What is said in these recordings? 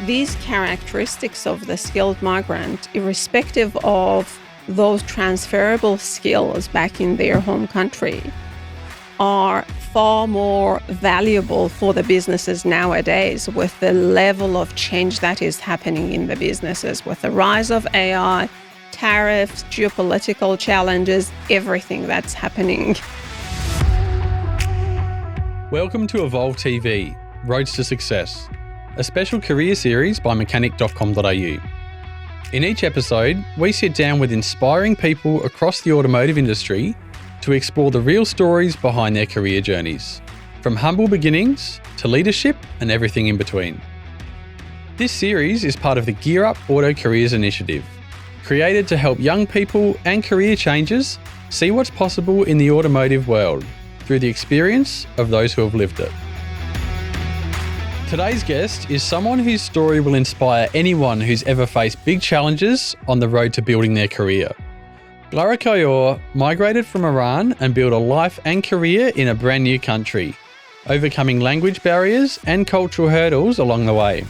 These characteristics of the skilled migrant, irrespective of those transferable skills back in their home country, are far more valuable for the businesses nowadays with the level of change that is happening in the businesses, with the rise of AI, tariffs, geopolitical challenges, everything that's happening. Welcome to Evolve TV, Roads to Success, a special career series by Mechanic.com.au. In each episode, we sit down with inspiring people across the automotive industry to explore the real stories behind their career journeys, from humble beginnings to leadership and everything in between. This series is part of the Gear Up Auto Careers initiative, created to help young people and career changers see what's possible in the automotive world through the experience of those who have lived it. Today's guest is someone whose story will inspire anyone who's ever faced big challenges on the road to building their career. Glareh Kayhoor migrated from Iran and built a life and career in a brand new country, overcoming language barriers and cultural hurdles along the way.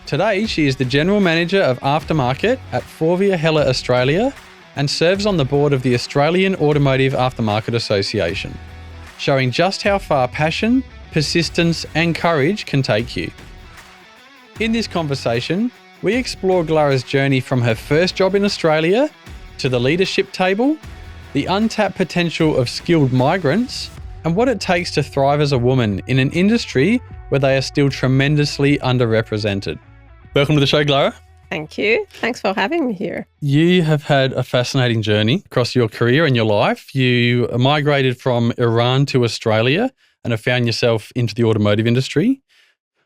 Today, she is the General Manager of Aftermarket at Forvia Hella Australia and serves on the board of the Australian Automotive Aftermarket Association, showing just how far passion, persistence and courage can take you. In this conversation, we explore Glareh's journey from her first job in Australia to the leadership table, the untapped potential of skilled migrants, and what it takes to thrive as a woman in an industry where they are still tremendously underrepresented. Welcome to the show, Glareh. Thank you. Thanks for having me here. You have had a fascinating journey across your career and your life. You migrated from Iran to Australia and have found yourself into the automotive industry.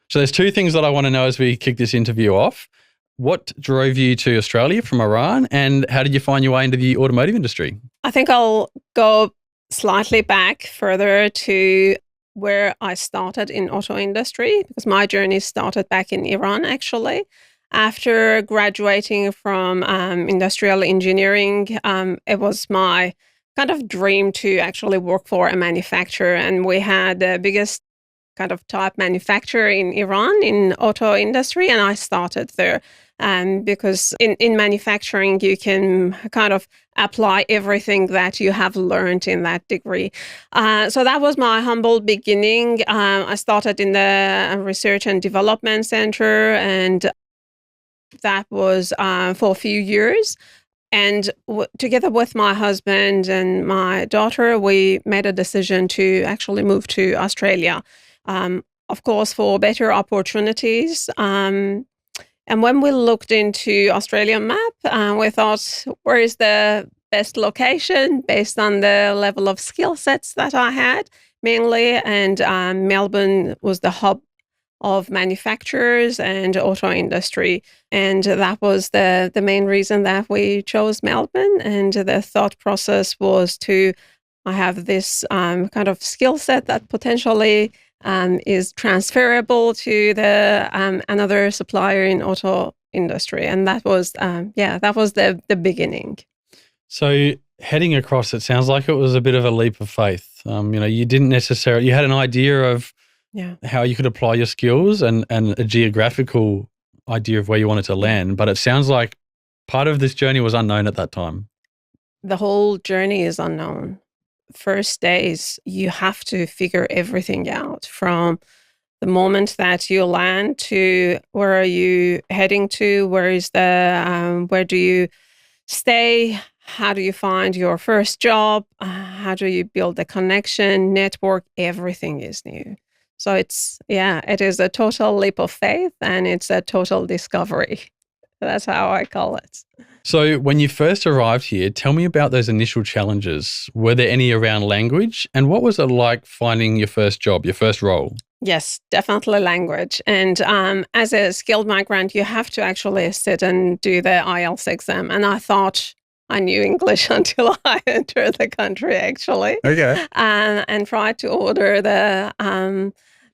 So there's two things that I want to know as we kick this interview off. What drove you to Australia from Iran, and how did you find your way into the automotive industry? I think I'll go slightly back further to where I started in auto industry, because my journey started back in Iran, actually. After graduating from industrial engineering, it was my kind of dream to actually work for a manufacturer. And we had the biggest kind of type manufacturer in Iran in auto industry. And I started there because in manufacturing, you can kind of apply everything that you have learned in that degree. So that was my humble beginning. I started in the research and development center, and that was for a few years. And together with my husband and my daughter, we made a decision to actually move to Australia, of course, for better opportunities. And when we looked into Australian map, we thought, where is the best location based on the level of skill sets that I had mainly? And Melbourne was the hub of manufacturers and auto industry. And that was the main reason that we chose Melbourne. And the thought process was I have this kind of skill set that potentially is transferable to the another supplier in auto industry. And that was, that was the beginning. So heading across, it sounds like it was a bit of a leap of faith. You didn't necessarily, you had an idea of how you could apply your skills and a geographical idea of where you wanted to land. But it sounds like part of this journey was unknown at that time. The whole journey is unknown. First days, you have to figure everything out from the moment that you land to where are you heading to, where do you stay, how do you find your first job, how do you build the connection, network, everything is new. So it is a total leap of faith, and it's a total discovery. That's how I call it. So when you first arrived here, tell me about those initial challenges. Were there any around language? And what was it like finding your first job, your first role? Yes, definitely language. And as a skilled migrant, you have to actually sit and do the IELTS exam. And I thought I knew English until I entered the country, actually. Okay. And tried to order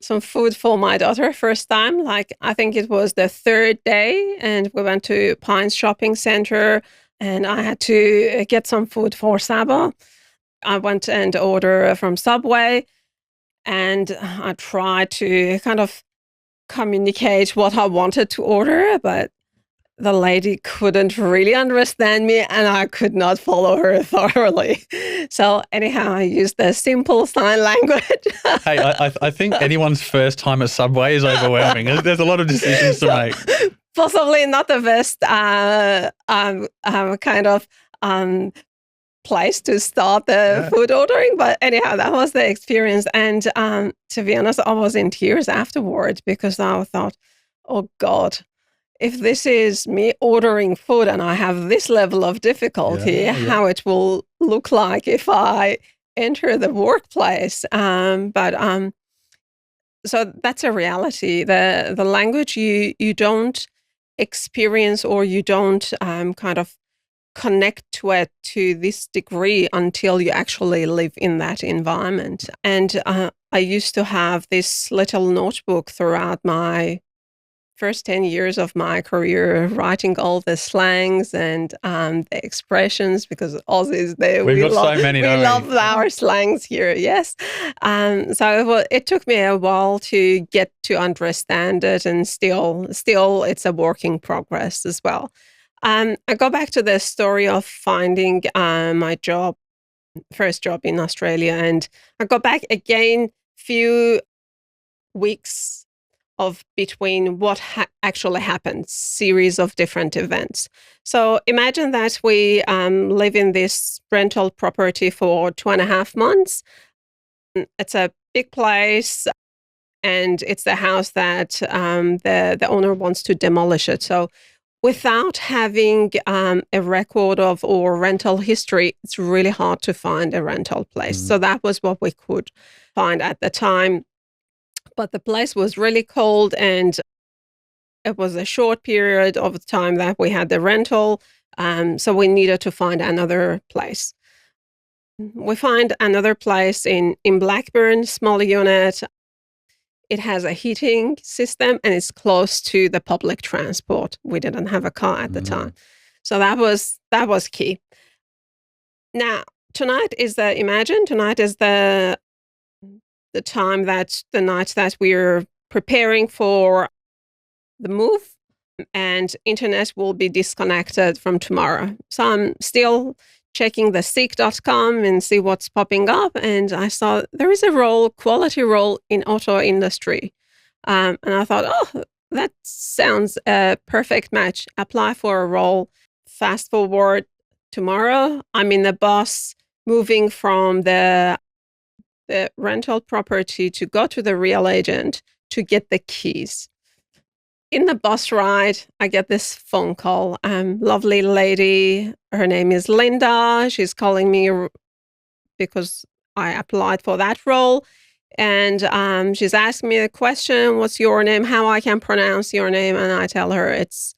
some food for my daughter first time. Like, I think it was the third day, and we went to Pines Shopping Center, and I had to get some food for Saba. I went and ordered from Subway, and I tried to kind of communicate what I wanted to order, but the lady couldn't really understand me and I could not follow her thoroughly. So anyhow, I used the simple sign language. Hey, I think anyone's first time at Subway is overwhelming. There's a lot of decisions to make. Possibly not the best kind of place to start the food ordering. But anyhow, that was the experience. And to be honest, I was in tears afterwards because I thought, oh God, if this is me ordering food and I have this level of difficulty, how it will look like if I enter the workplace. So that's a reality. The language you don't experience or you don't kind of connect to it to this degree until you actually live in that environment. And I used to have this little notebook throughout my first 10 years of my career, writing all the slangs and the expressions, because Aussies, we love our slangs here, yes. So it took me a while to get to understand it, and still it's a work in progress as well. I go back to the story of finding my first job in Australia, and I go back again few weeks of between what actually happened, series of different events. So imagine that we live in this rental property for 2.5 months. It's a big place, and it's the house that the owner wants to demolish it. So without having a record of or rental history, it's really hard to find a rental place. So that was what we could find at the time. But the place was really cold, and it was a short period of time that we had the rental. So we needed to find another place. We find another place in Blackburn, small unit. It has a heating system and it's close to the public transport. We didn't have a car at the time. So that was key. Now, tonight is the the night that we're preparing for the move, and internet will be disconnected from tomorrow. So I'm still checking the seek.com and see what's popping up, and I saw there is a quality role in auto industry. And I thought, oh, that sounds a perfect match. Apply for a role. Fast forward tomorrow, I'm in the bus moving from the rental property to go to the real agent to get the keys. In the bus ride, I get this phone call. Lovely lady, her name is Linda. She's calling me because I applied for that role. And she's asking me a question, what's your name, how I can pronounce your name. And I tell her it's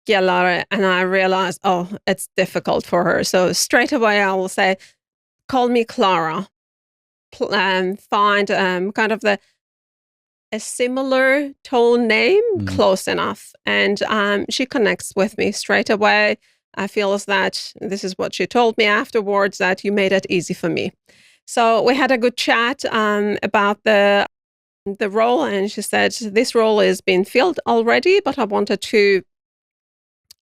Glareh. And I realize, oh, it's difficult for her. So straight away I will say, call me Clara. Find kind of a similar tone name, close enough. And she connects with me straight away. I feel that this is what she told me afterwards, that you made it easy for me. So we had a good chat about the role, and she said, this role has been filled already, but I wanted to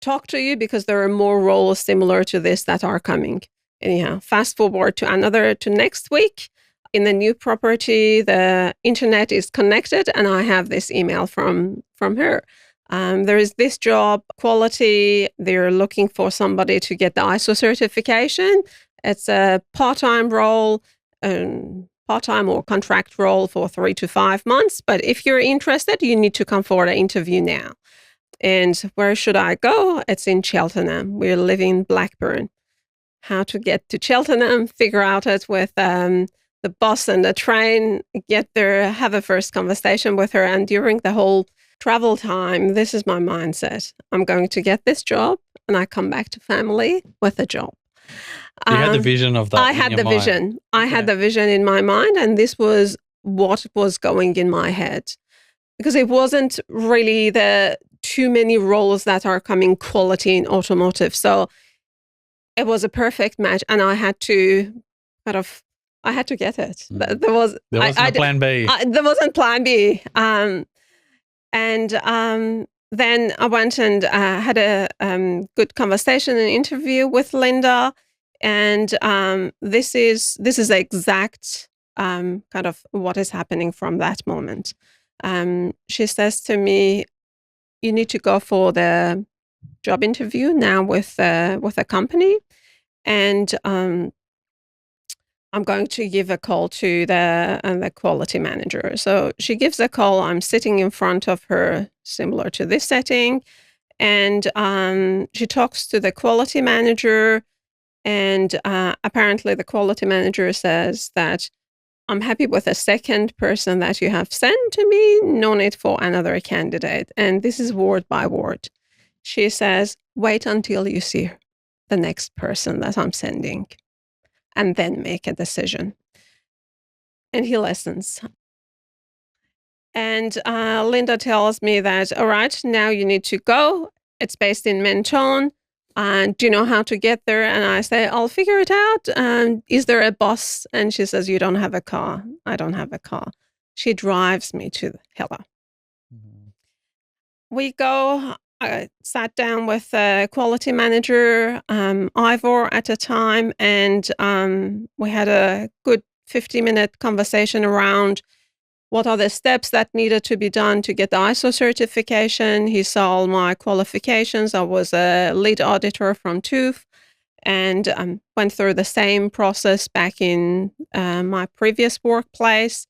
talk to you because there are more roles similar to this that are coming. Anyhow, fast forward to next week. In the new property, the internet is connected, and I have this email from her. There is this job, quality. They're looking for somebody to get the ISO certification. It's a part-time role, part-time or contract role for 3 to 5 months. But if you're interested, you need to come for an interview now. And where should I go? It's in Cheltenham. We live in Blackburn. How to get to Cheltenham, figure out it with the bus and the train, get there, have a first conversation with her. And during the whole travel time, this is my mindset. I'm going to get this job, and I come back to family with a job. You had the vision of that. I had the vision. I had the vision in my mind, and this was what was going in my head. Because it wasn't really the too many roles that are coming quality in automotive. So it was a perfect match, and I had to get it. There wasn't a plan B. There wasn't plan B. And then I went and had a good conversation and interview with Linda. And this is the exact kind of what is happening from that moment. She says to me, "You need to go for the job interview now with a company, and I'm going to give a call to the quality manager." So she gives a call. I'm sitting in front of her, similar to this setting, and she talks to the quality manager. And apparently, the quality manager says that I'm happy with the second person that you have sent to me. No need for another candidate. And this is word by word. She says, "Wait until you see the next person that I'm sending and then make a decision." And he listens. And Linda tells me that, "All right, now you need to go. It's based in Mentone. Do you know how to get there?" And I say, "I'll figure it out. Is there a bus?" And she says, "You don't have a car." I don't have a car. She drives me to Hella. Mhm. We go. I sat down with the quality manager, Ivor, at a time, and we had a good 50-minute conversation around what are the steps that needed to be done to get the ISO certification. He saw all my qualifications. I was a lead auditor from TÜV and went through the same process back in my previous workplace.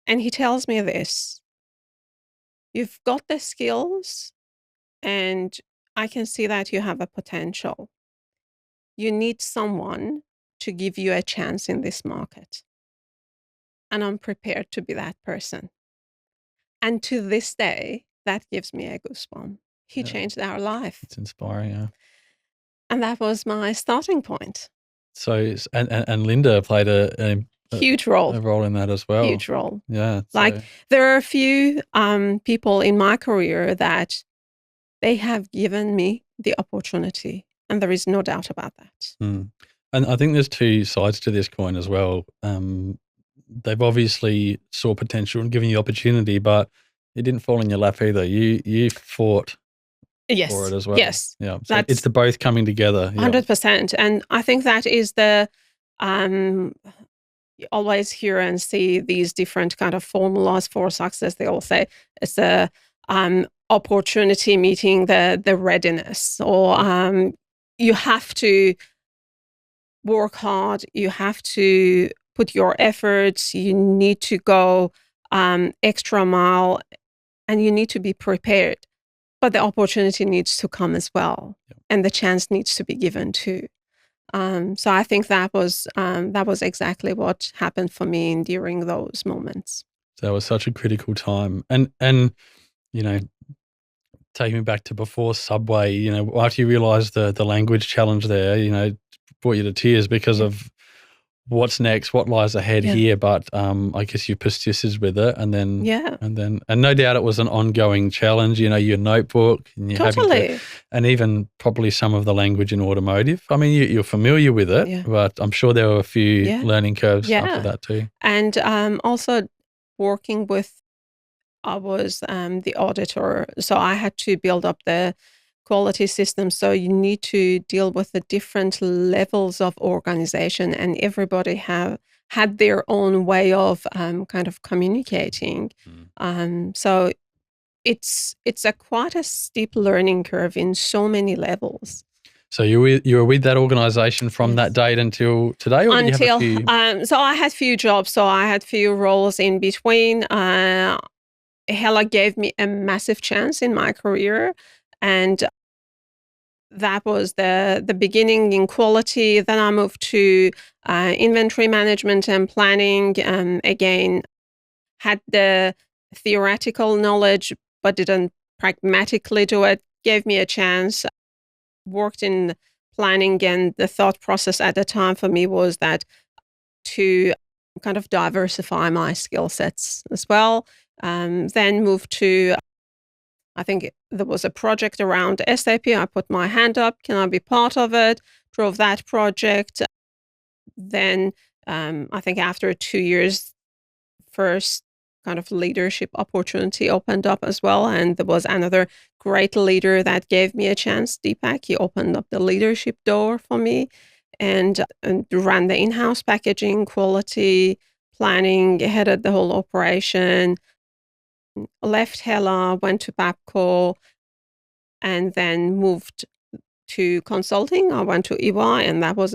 And he tells me this: "You've got the skills, and I can see that you have a potential. You need someone to give you a chance in this market. And I'm prepared to be that person." And to this day, that gives me a goosebump. He Yeah, changed our life. it's inspiring. Yeah. And that was my starting point. So, and Linda played Huge role, a role in that as well. huge role. Yeah. Like, So, there are a few people in my career that they have given me the opportunity, and there is no doubt about that. and I think there's two sides to this coin as well. They've obviously saw potential and given you opportunity, but it didn't fall in your lap either. You fought for it Yes, as well. yes, Yeah. So it's that's the both coming together. Yeah. 100%. And I think that is the um, you always hear and see these different kind of formulas for success. They all say it's a opportunity meeting the readiness, or you have to work hard. You have to put your efforts. You need to go extra mile, and you need to be prepared. But the opportunity needs to come as well, Yep. and the chance needs to be given too. So I think that was exactly what happened for me during those moments. So it was such a critical time. And you know, taking me back to before Subway, after you realised the language challenge there, brought you to tears because Yeah. of what's next, what lies ahead Yeah. here. But I guess you persisted with it, and Yeah, no doubt it was an ongoing challenge. Your notebook, and you're having to, totally. and even probably some of the language in automotive. I mean, you're familiar with it, Yeah. but I'm sure there were a few Yeah. learning curves after Yeah. that too. And also working with, I was the auditor, so I had to build up the quality system. So you need to deal with the different levels of organization, and everybody had their own way of kind of communicating. So it's a quite a steep learning curve in so many levels. So you were with that organisation from that Yes. date until today, or did you have a Until few? so I had few jobs, so I had few roles in between. Hella gave me a massive chance in my career, and that was the beginning in quality. Then I moved to inventory management and planning. Again, had the theoretical knowledge, but didn't pragmatically do it. Gave me a chance. Worked in planning, and the thought process at the time for me was that to kind of diversify my skill sets as well. Then moved to, I think there was a project around SAP. I put my hand up. Can I be part of it? Drove that project. Then I think after 2 years, first kind of leadership opportunity opened up as well. And there was another great leader that gave me a chance, Deepak. He opened up the leadership door for me and ran the in-house packaging, quality, planning, headed the whole operation, left Hella, went to Babco, and then moved to consulting. I went to EY, and that was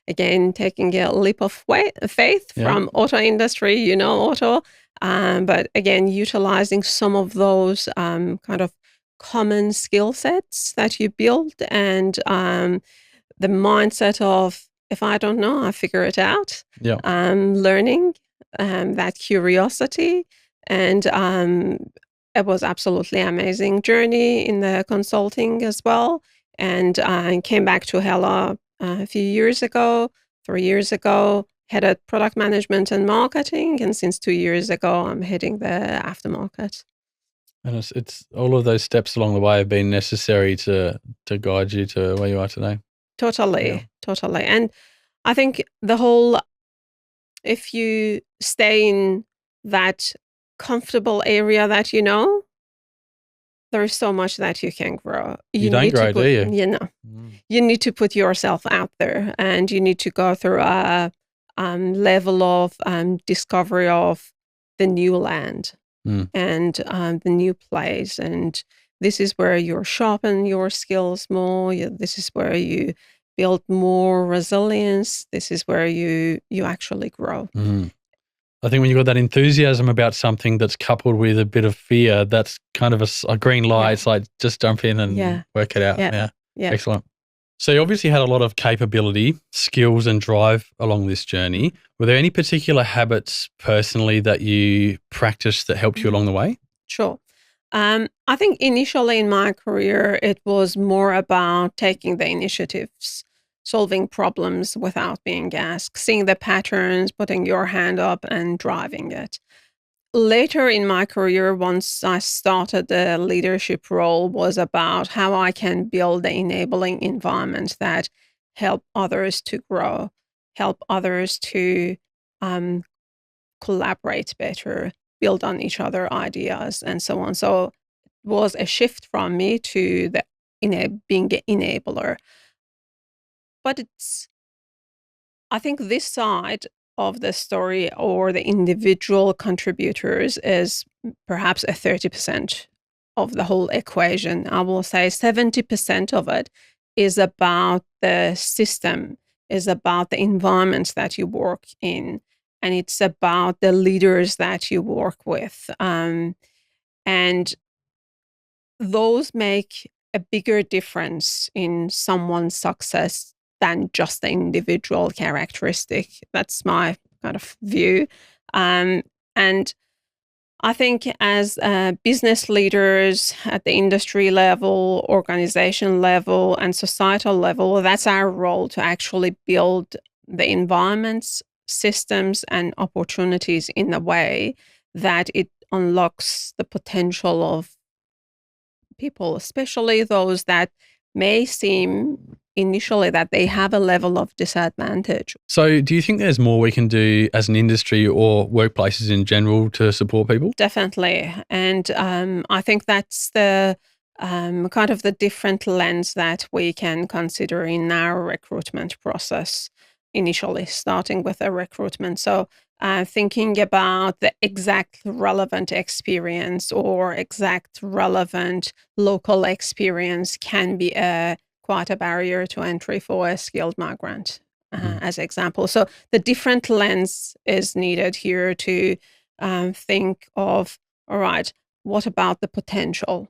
again taking a leap of faith from auto industry, auto. But again, utilizing some of those kind of common skill sets that you build and the mindset of, if I don't know, I figure it out. Yeah. Learning, that curiosity, and it was absolutely amazing journey in the consulting as well. And I came back to Hella a few years ago, 3 years ago, headed product management and marketing, and since 2 years ago, I'm heading the aftermarket. And it's all of those steps along the way have been necessary to guide you to where you are today. Totally. And I think if you stay in that comfortable area that there's so much that you can grow. You don't grow, do you? You need to put yourself out there, and you need to go through a level of discovery of the new land and the new place. And this is where you sharpen your skills more. This is where you build more resilience. This is where you actually grow. I think when you've got that enthusiasm about something that's coupled with a bit of fear, that's kind of a green light. Yeah. It's like, just jump in and work it out. Yeah. Excellent. So you obviously had a lot of capability, skills and drive along this journey. Were there any particular habits personally that you practiced that helped you along the way? Sure. I think initially in my career, it was more about taking the initiatives, solving problems without being asked, seeing the patterns, putting your hand up and driving it. Later in my career, once I started the leadership role, was about how I can build the enabling environment that help others to grow, help others to collaborate better, build on each other ideas, and so on. So it was a shift from me to being an enabler. But I think this side of the story, or the individual contributors, is perhaps a 30% of the whole equation. I will say 70% of it is about the system, is about the environment that you work in, and it's about the leaders that you work with. And those make a bigger difference in someone's success than just the individual characteristic. That's my kind of view. And I think as business leaders at the industry level, organization level, and societal level, that's our role to actually build the environments, systems, and opportunities in a way that it unlocks the potential of people, especially those that may seem initially that they have a level of disadvantage. So do you think there's more we can do as an industry or workplaces in general to support people? Definitely. And I think that's the kind of the different lens that we can consider in our recruitment process, initially starting with a recruitment. So thinking about the exact relevant experience or exact relevant local experience can be quite a barrier to entry for a skilled migrant, as example. So the different lens is needed here to think of, all right, what about the potential?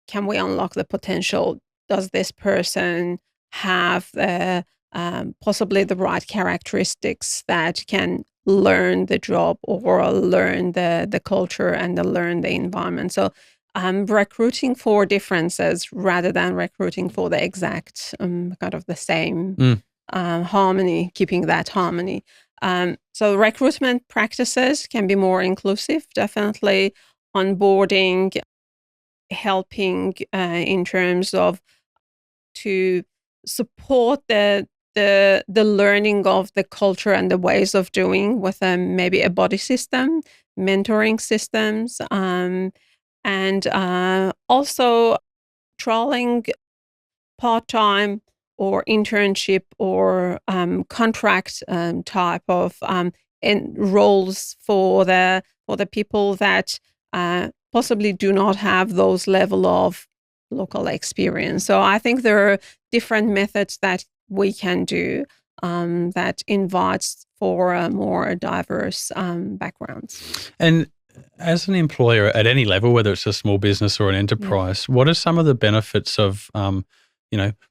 Can we unlock the potential? Does this person have possibly the right characteristics that can learn the job or learn the culture and learn the environment? So recruiting for differences rather than recruiting for the exact kind of the same harmony, keeping that harmony. So recruitment practices can be more inclusive, definitely onboarding, helping in terms of to support the the learning of the culture and the ways of doing with maybe a body system, mentoring systems, and also trialing part-time or internship or contract type of roles for the people that possibly do not have those level of local experience. So I think there are different methods that we can do that invites for more diverse backgrounds. And as an employer at any level, whether it's a small business or an enterprise, what are some of the benefits of,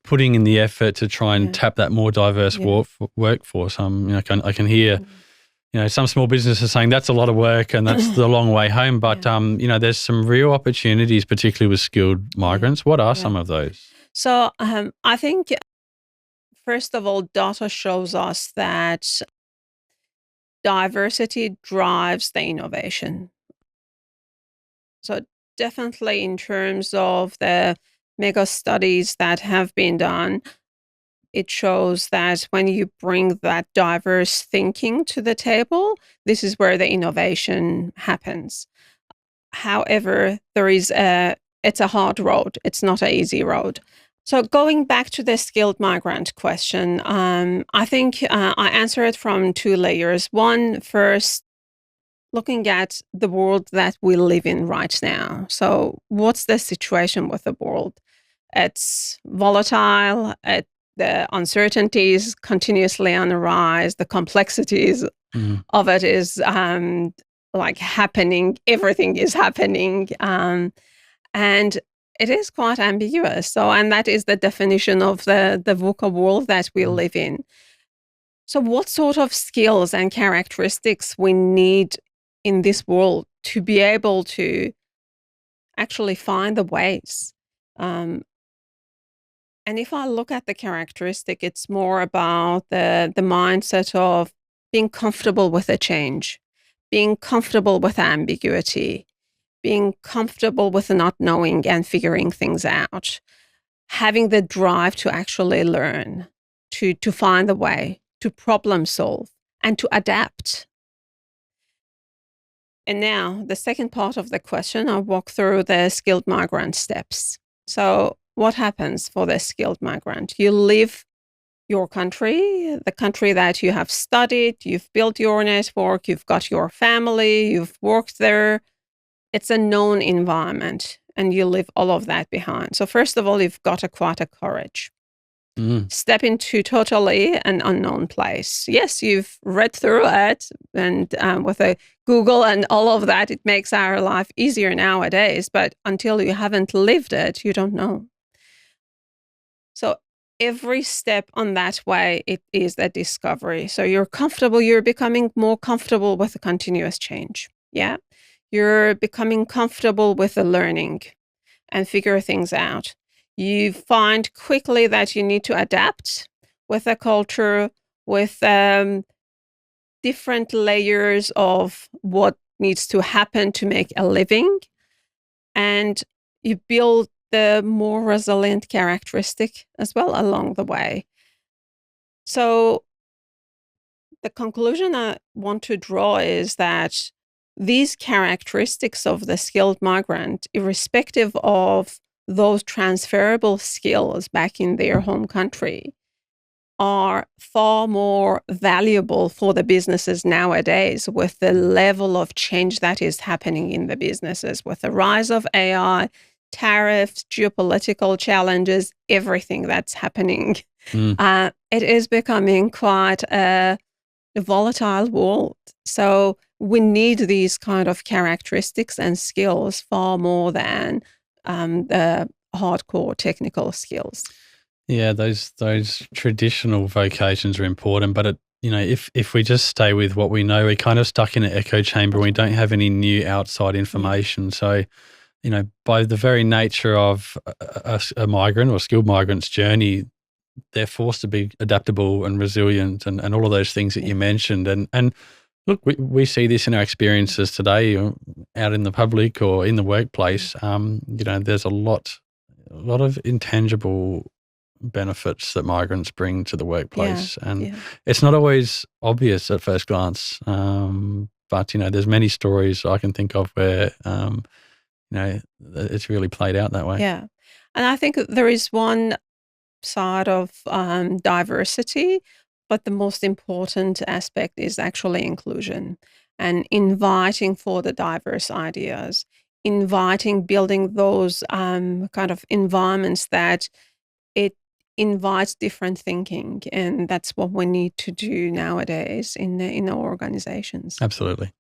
putting in the effort to try and tap that more diverse workforce? I can hear, some small businesses saying that's a lot of work and that's the long way home. But, there's some real opportunities, particularly with skilled migrants. What are some of those? So I think, first of all, data shows us that diversity drives the innovation. So definitely in terms of the mega studies that have been done, it shows that when you bring that diverse thinking to the table, this is where the innovation happens. However, it's a hard road. It's not an easy road. So going back to the skilled migrant question, I think I answer it from two layers. One, first, looking at the world that we live in right now. So what's the situation with the world? It's volatile. The uncertainties continuously on the rise. The complexities of it is like happening. Everything is happening. And it is quite ambiguous. So, and that is the definition of the VUCA world that we live in. So what sort of skills and characteristics we need in this world to be able to actually find the ways? And if I look at the characteristic, it's more about the mindset of being comfortable with a change, being comfortable with ambiguity, being comfortable with not knowing and figuring things out, having the drive to actually learn, to find the way, to problem solve, and to adapt. And now the second part of the question, I'll walk through the skilled migrant steps. So what happens for the skilled migrant? You leave your country, the country that you have studied, you've built your network, you've got your family, you've worked there. It's a known environment and you leave all of that behind. So first of all, you've got quite a courage. Step into totally an unknown place. Yes, you've read through it and with a Google and all of that, it makes our life easier nowadays. But until you haven't lived it, you don't know. So every step on that way, it is a discovery. So you're comfortable, you're becoming more comfortable with the continuous change. Yeah. You're becoming comfortable with the learning and figure things out. You find quickly that you need to adapt with a culture, with different layers of what needs to happen to make a living. And you build the more resilient characteristic as well along the way. So the conclusion I want to draw is that these characteristics of the skilled migrant, irrespective of those transferable skills back in their home country, are far more valuable for the businesses nowadays with the level of change that is happening in the businesses, with the rise of AI, tariffs, geopolitical challenges, everything that's happening. It is becoming quite a volatile world. So we need these kind of characteristics and skills far more than the hardcore technical skills. Yeah, those traditional vocations are important, but if we just stay with what we know, we're kind of stuck in an echo chamber. We don't have any new outside information. So, by the very nature of a migrant or skilled migrant's journey, they're forced to be adaptable and resilient and all of those things that you mentioned. And look, we see this in our experiences today out in the public or in the workplace. There's a lot of intangible benefits that migrants bring to the workplace. And yeah. it's not always obvious at first glance. But, there's many stories I can think of where, it's really played out that way. Yeah. And I think there is one side of diversity, but the most important aspect is actually inclusion and inviting for the diverse ideas, building those kind of environments that it invites different thinking. And that's what we need to do nowadays in our organizations. Absolutely.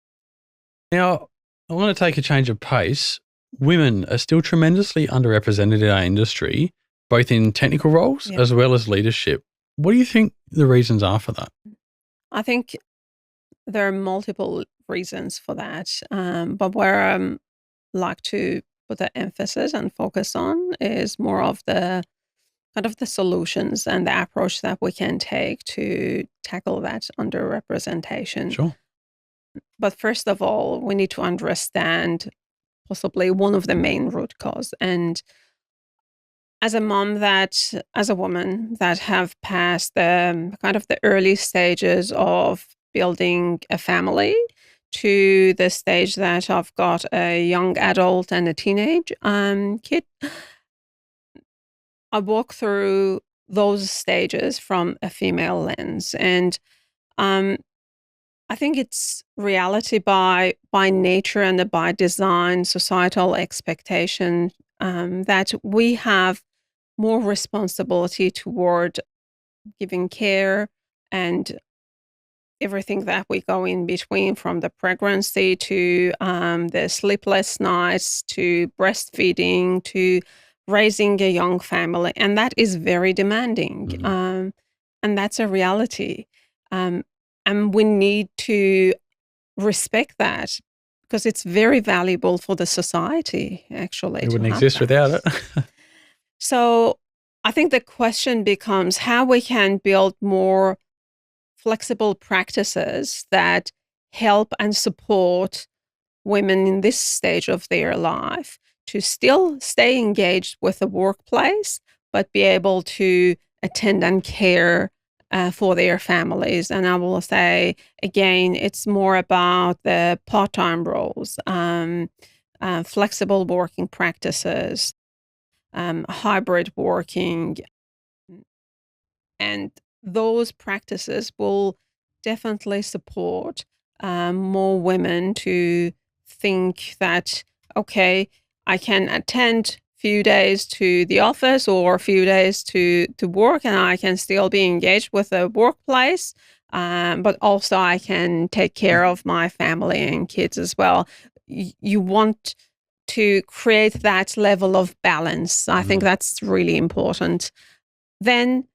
Now, I want to take a change of pace. Women are still tremendously underrepresented in our industry, both in technical roles Yeah. as well as leadership. What do you think the reasons are for that? I think there are multiple reasons for that, but where I like to put the emphasis and focus on is more of the kind of the solutions and the approach that we can take to tackle that underrepresentation. Sure. But first of all, we need to understand possibly one of the main root cause. And as a woman that have passed the kind of the early stages of building a family to the stage that I've got a young adult and a teenage kid, I walk through those stages from a female lens, and um, I think it's reality by nature and by design, societal expectation that we have more responsibility toward giving care and everything that we go in between, from the pregnancy to the sleepless nights to breastfeeding to raising a young family. And that is very demanding. And that's a reality. Um, and we need to respect that because it's very valuable for the society, actually. It to wouldn't have exist that. without it. So I think the question becomes how we can build more flexible practices that help and support women in this stage of their life to still stay engaged with the workplace, but be able to attend and care for their families. And I will say, again, it's more about the part-time roles, flexible working practices, hybrid working, and those practices will definitely support more women to think that, okay, I can attend few days to the office or a few days to work, and I can still be engaged with the workplace, but also I can take care of my family and kids as well. You want to create that level of balance. I think that's really important. Then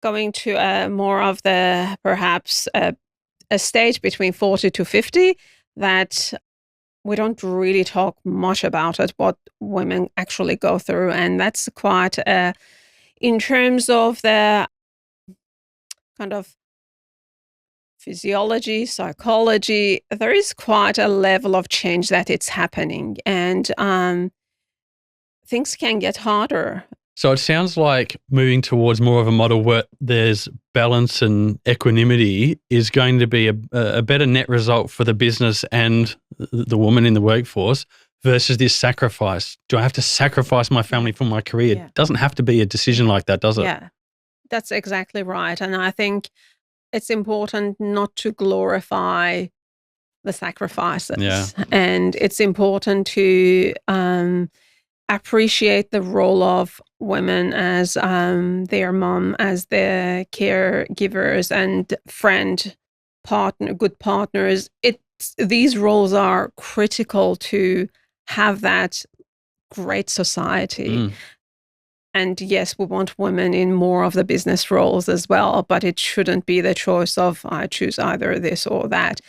going to more of the perhaps a stage between 40 to 50 that we don't really talk much about it, what women actually go through. And that's quite, in terms of the kind of physiology, psychology, there is quite a level of change that it's happening. And things can get harder. So it sounds like moving towards more of a model where there's balance and equanimity is going to be a better net result for the business and the woman in the workforce versus this sacrifice. Do I have to sacrifice my family for my career? Yeah. It doesn't have to be a decision like that, does it? Yeah, that's exactly right. And I think it's important not to glorify the sacrifices. Yeah. And it's important to appreciate the role of women as their mom, as their caregivers and friend, partner, good partners. These roles are critical to have that great society. And yes, we want women in more of the business roles as well, but it shouldn't be the choice of I choose either this or that.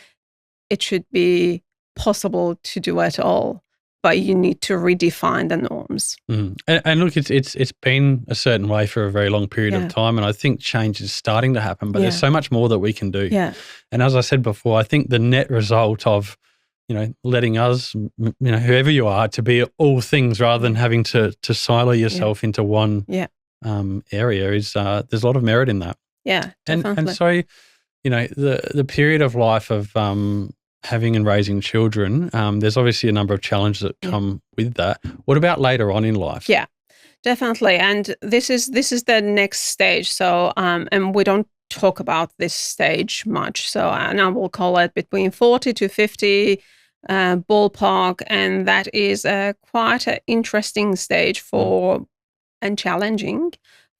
It should be possible to do it all, but you need to redefine the norms. And look, it's been a certain way for a very long period of time, and I think change is starting to happen, but there's so much more that we can do. Yeah. And as I said before, I think the net result of, letting us, whoever you are, to be all things rather than having to silo yourself into one area is there's a lot of merit in that. Yeah, And definitely. so, the period of life of having and raising children, there's obviously a number of challenges that Yeah. come with that. What about later on in life? Yeah, definitely. And this is the next stage. So, and we don't talk about this stage much. So, and I will call it between 40 to 50 ballpark, and that is quite an interesting stage for and challenging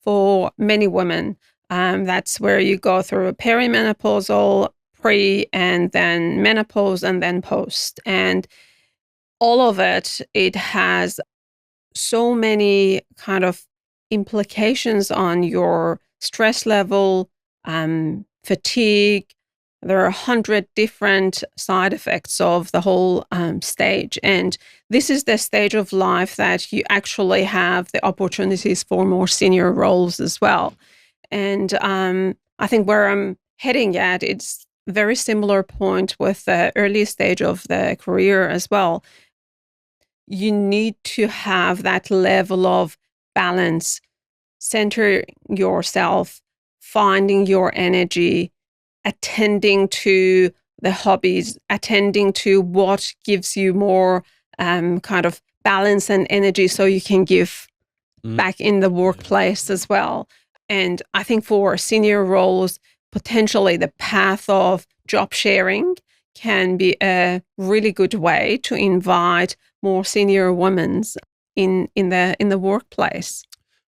for many women. That's where you go through a perimenopausal, pre, and then menopause, and then post, and all of it. It has so many kind of implications on your stress level, fatigue. There are 100 different side effects of the whole stage. And this is the stage of life that you actually have the opportunities for more senior roles as well. And I think where I'm heading at, it's very similar point with the early stage of the career as well. You need to have that level of balance, center yourself, finding your energy, attending to the hobbies, attending to what gives you more kind of balance and energy so you can give back in the workplace as well. And I think for senior roles, potentially the path of job sharing can be a really good way to invite more senior women in the workplace.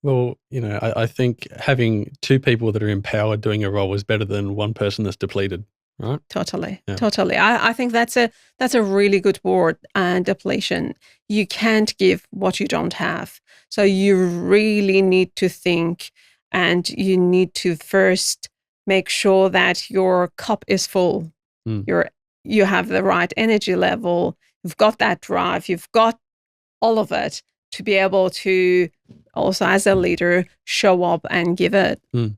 Well, I think having two people that are empowered doing a role is better than one person that's depleted, right? Totally, Yeah. totally. I think that's a really good word, depletion. You can't give what you don't have. So you really need to think, and you need to first make sure that your cup is full. Mm. You have the right energy level. You've got that drive. You've got all of it to be able to also, as a leader, show up and give it. Mm.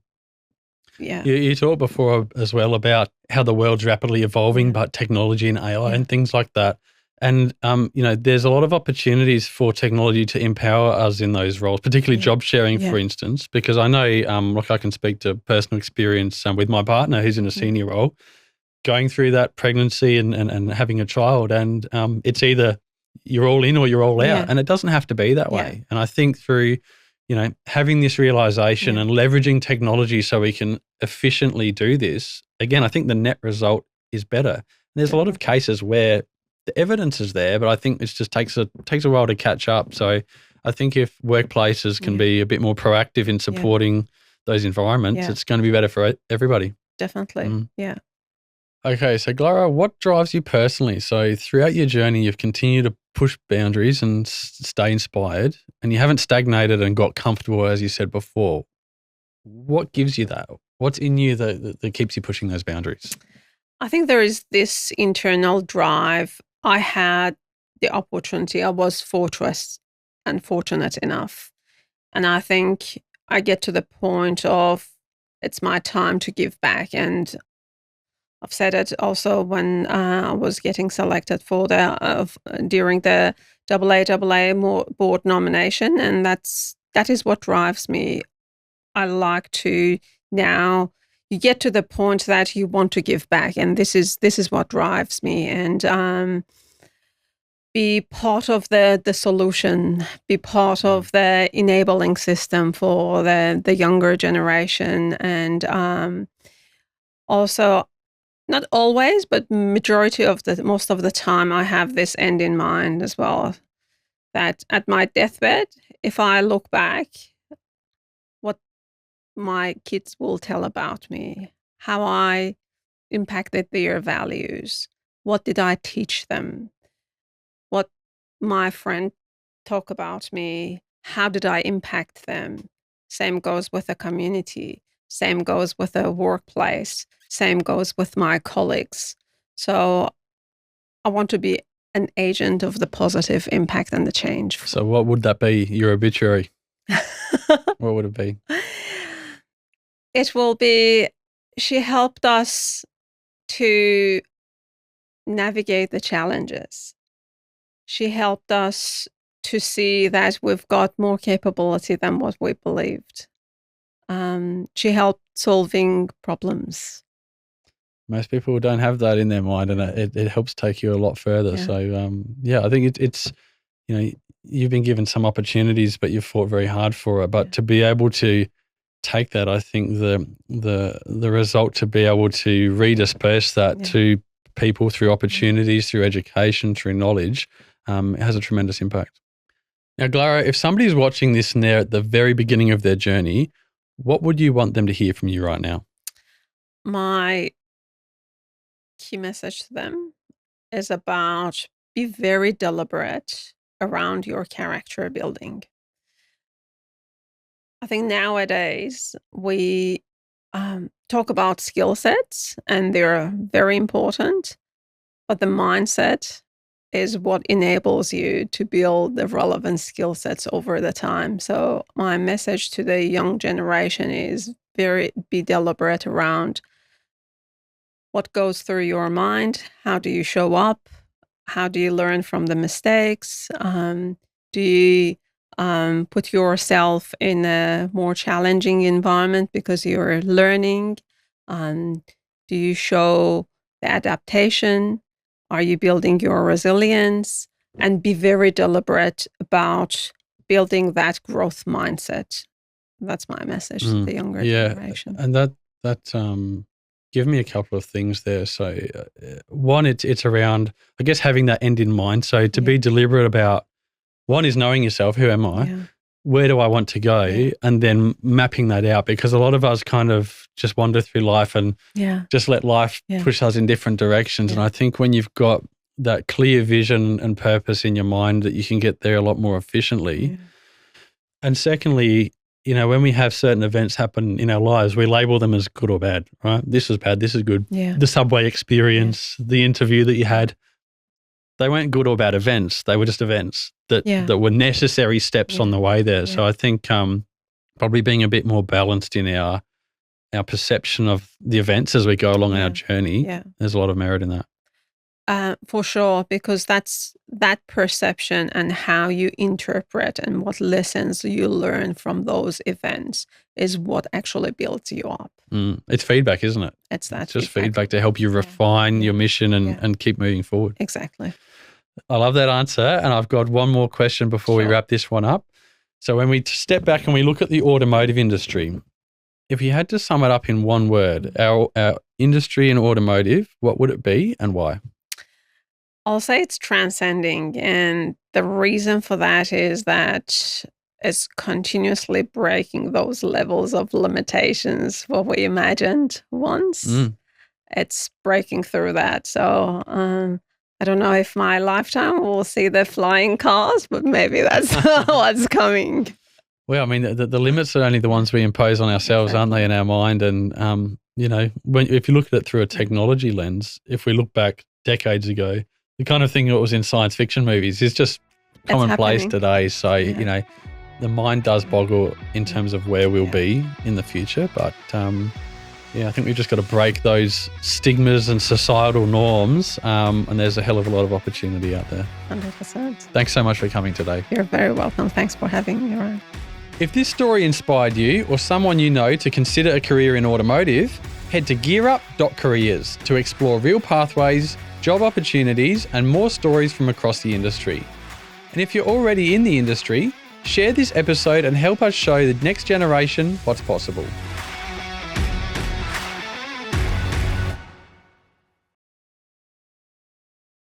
Yeah. You talked before as well about how the world's rapidly evolving, Yeah. but technology and AI Yeah. and things like that. And, there's a lot of opportunities for technology to empower us in those roles, particularly Yeah. job sharing, Yeah. for instance, because I know, I can speak to personal experience with my partner who's in a senior role, going through that pregnancy and having a child. And it's either you're all in or you're all Yeah. out. And it doesn't have to be that Yeah. way. And I think through having this realization Yeah. and leveraging technology so we can efficiently do this, again, I think the net result is better. And there's a lot of cases where the evidence is there, but I think it just takes a while to catch up. So I think if workplaces can Yeah. be a bit more proactive in supporting those environments, Yeah. it's going to be better for everybody. Definitely. Yeah. Okay, so Glareh, what drives you personally? So throughout your journey, you've continued to push boundaries and stay inspired, and you haven't stagnated and got comfortable, as you said before. What gives you that? What's in you that keeps you pushing those boundaries? I think there is this internal drive. I had the opportunity. I was fortunate and fortunate enough. And I think I get to the point of it's my time to give back. And I've said it also when I was getting selected for during the AAA board nomination, and that is what drives me. I like to now. You get to the point that you want to give back, and this is what drives me. And be part of the solution, be part of the enabling system for the younger generation, and also not always, but majority of the most of the time, I have this end in mind as well. That at my deathbed, if I look back, what my kids will tell about me, how I impacted their values, what did I teach them, what my friend talk about me, how did I impact them. Same goes with the community, same goes with the workplace, same goes with my colleagues. So I want to be an agent of the positive impact and the change. So what would that be, your obituary? What would it be? It will be, she helped us to navigate the challenges. She helped us to see that we've got more capability than what we believed. She helped solving problems. Most people don't have that in their mind, and it helps take you a lot further. Yeah. So, I think it's, you've been given some opportunities, but you've fought very hard for it. But to be able to take that, I think the result to be able to redisperse that to people through opportunities, through education, through knowledge, it has a tremendous impact. Now, Glareh, if somebody's watching this and they're at the very beginning of their journey, what would you want them to hear from you right now? My key message to them is about be very deliberate around your character building. I think nowadays we talk about skill sets and they're very important, but the mindset is what enables you to build the relevant skill sets over the time. So my message to the young generation is be deliberate around what goes through your mind, how do you show up, how do you learn from the mistakes, do you put yourself in a more challenging environment because you're learning, do you show the adaptation, are you building your resilience, and be very deliberate about building that growth mindset. That's my message to the younger generation. And that give me a couple of things there. So one, it's around, I guess, having that end in mind. So to be deliberate about, one is knowing yourself, who am I? Yeah. Where do I want to go? Yeah. And then mapping that out, because a lot of us kind of just wander through life and just let life push us in different directions. And I think when you've got that clear vision and purpose in your mind, that you can get there a lot more efficiently. Yeah. And secondly, when we have certain events happen in our lives, we label them as good or bad, right? This is bad, this is good. Yeah. The subway experience, the interview that you had, they weren't good or bad events. They were just events that were necessary steps on the way there. So I think probably being a bit more balanced in our perception of the events as we go along our journey, there's a lot of merit in that. For sure, because that perception and how you interpret and what lessons you learn from those events is what actually builds you up. It's feedback, isn't it? It's just feedback to help you refine your mission and keep moving forward. Exactly. I love that answer. And I've got one more question before we wrap this one up. So when we step back and we look at the automotive industry, if you had to sum it up in one word, our industry in automotive, what would it be and why? I'll say it's transcending. And the reason for that is that it's continuously breaking those levels of limitations, what we imagined once. It's breaking through that. So I don't know if my lifetime will see the flying cars, but maybe that's what's coming. Well, I mean, the limits are only the ones we impose on ourselves, aren't they, in our mind? And, if you look at it through a technology lens, if we look back decades ago, the kind of thing that was in science fiction movies is just commonplace today. So, the mind does boggle in terms of where we'll be in the future. But, I think we've just got to break those stigmas and societal norms. And there's a hell of a lot of opportunity out there. 100%. Thanks so much for coming today. You're very welcome. Thanks for having me around. If this story inspired you or someone you know to consider a career in automotive, head to gearup.careers to explore real pathways, job opportunities, and more stories from across the industry. And if you're already in the industry, share this episode and help us show the next generation what's possible.